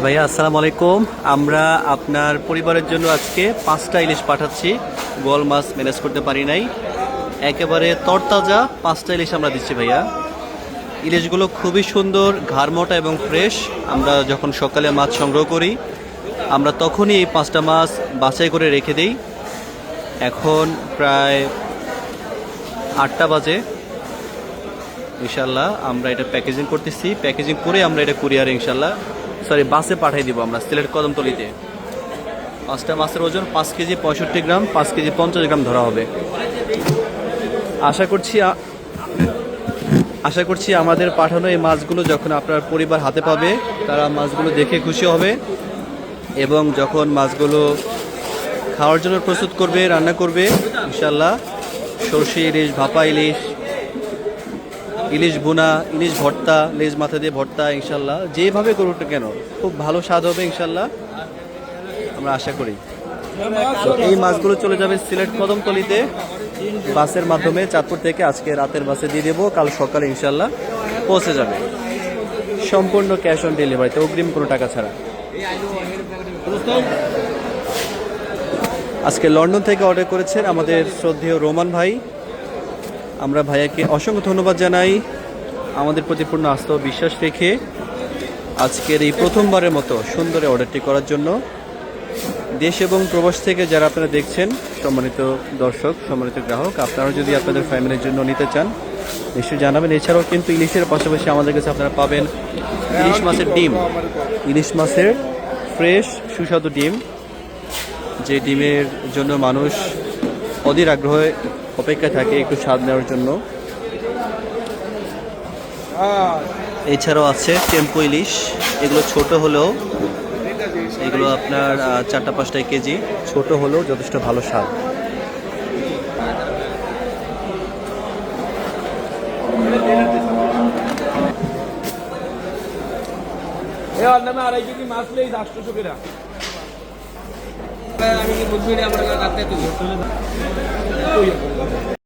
ভাইয়া, আসসালামু আলাইকুম। আমরা আপনার পরিবারের জন্য আজকে 5টা ইলিশ পাঠাচ্ছি। গোয়াল মাছ ম্যানেজ করতে পারি নাই, একেবারে তরতাজা 5টা ইলিশ আমরা দিচ্ছি ভাইয়া। ইলিশগুলো খুবই সুন্দর, ঘাড়মোটা এবং ফ্রেশ। আমরা যখন সকালে মাছ সংগ্রহ করি, আমরা তখনই এই 5টা মাছ বাছাই করে রেখে দিই। এখন প্রায় 8টা বাজে। ইনশাল্লাহ আমরা এটা প্যাকেজিং করতেছি। প্যাকেজিং করে আমরা এটা কুরিয়ারে ইনশাল্লাহ বাসে পাঠিয়ে দিব আমরা সিলেট কদমতলিতে। 5টা মাছের ওজন 5 কেজি 65 গ্রাম, 5 কেজি 50 গ্রাম ধরা হবে। আশা করছি আমাদের পাঠানো এই মাছগুলো যখন আপনার পরিবার হাতে পাবে, তারা মাছগুলো দেখে খুশি হবে এবং যখন মাছগুলো খাওয়ার জন্য প্রস্তুত করবে, রান্না করবে ইনশাল্লাহ, সরষে ইলিশ, ভাপা ইলিশ, ইলিশ ভুনা, ইলিশ ভর্তা, লেজ মাথা দিয়ে ভর্তা, ইনশাল্লাহ যেভাবে করুক না কেন খুব ভালো স্বাদ হবে ইনশাল্লাহ, আমরা আশা করি। তো এই মাছগুলো চলে যাবে সিলেট কদমতলিতে বাসের মাধ্যমে। চাঁদপুর থেকে আজকে রাতের বাসে দিয়ে দেবো, কাল সকালে ইনশাল্লাহ পৌঁছে যাবে। সম্পূর্ণ ক্যাশ অন ডেলিভারিতে, অগ্রিম কোনো টাকা ছাড়া। আজকে লন্ডন থেকে অর্ডার করেছেন আমাদের শ্রদ্ধেয় রোমান ভাই। আমরা ভাইয়াকে অসংখ্য ধন্যবাদ জানাই আমাদের প্রতি পূর্ণ আস্থা ও বিশ্বাস রেখে আজকের এই প্রথমবারের মতো সুন্দর অর্ডারটি করার জন্য। দেশ এবং প্রবাস থেকে যারা আপনারা দেখছেন, সম্মানিত দর্শক, সম্মানিত গ্রাহক, আপনারা যদি আপনাদের ফ্যামিলির জন্য নিতে চান নিশ্চয়ই জানাবেন। এছাড়াও কিন্তু ইলিশের পাশাপাশি আমাদের কাছে আপনারা পাবেন ইলিশ মাছের ডিম, ইলিশ মাছের ফ্রেশ সুস্বাদু ডিম, যে ডিমের জন্য মানুষ অধীর আগ্রহে অপেক্ষায় থাকে একটু স্বাদ নেওয়ার জন্য। এছাড়াও আছে টেম্পো ইলিশ, এগুলো ছোট হলেও, এগুলো আপনার 4-5 কেজি, ছোট হলেও যথেষ্ট ভালো স্বাদ। আমি কি বুঝবি আমরা রাতে তুই